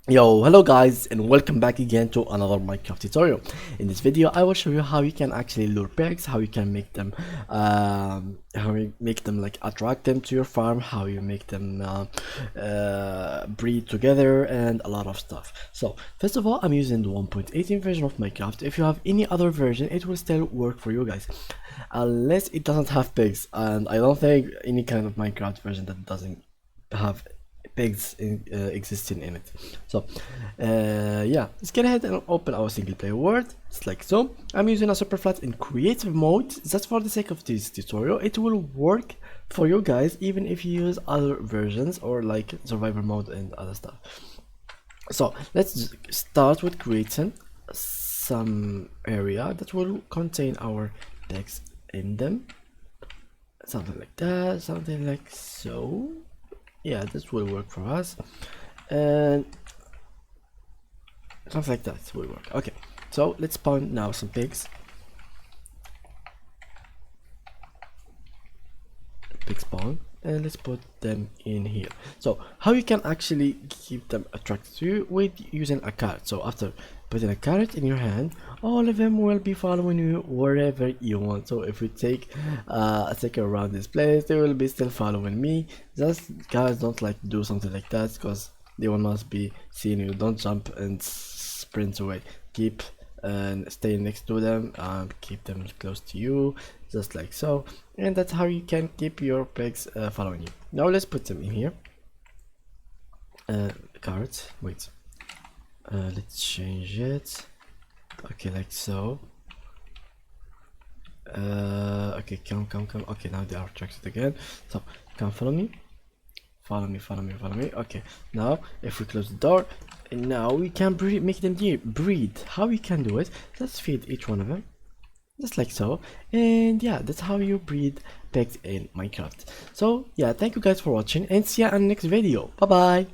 Hello guys, and welcome back again to another Minecraft tutorial. In this video I will show you how you can actually lure pigs, how you can make them like attract them to your farm, how you make them breed together, and a lot of stuff. So first of all, I'm using the 1.18 version of Minecraft. If you have any other version, it will still work for you guys, unless it doesn't have pigs, and I don't think any kind of Minecraft version that doesn't have pigs existing in it. So yeah, let's get ahead and open our single player world. It's like so. I'm using a superflat in creative mode. That's for the sake of this tutorial. It will work for you guys even if you use other versions or like survivor mode and other stuff. So let's start with creating some area that will contain our text in them, something like that, something like so. Yeah, this will work for us, and something like that will work. Okay, so let's spawn now some pigs. Pig spawn, and let's put them in here. So how you can actually keep them attracted to you with using a carrot. So after putting a carrot in your hand, all of them will be following you wherever you want. So if we take a second around this place, they will be still following me. Just guys, don't like do something like that because they will not be seeing you. Don't jump and sprint away. Keep and stay next to them and keep them close to you, just like so. And that's how you can keep your pigs following you. Now let's put them in here. Carrots, wait, let's change it. Okay, like so. Okay, come. Okay, now they are attracted again. So come follow me. Follow me. Okay, now if we close the door, and now we can make them breed. How we can do it? Let's feed each one of them, just like so. And yeah, that's how you breed pigs in Minecraft. So yeah, thank you guys for watching, and see you in the next video. Bye bye.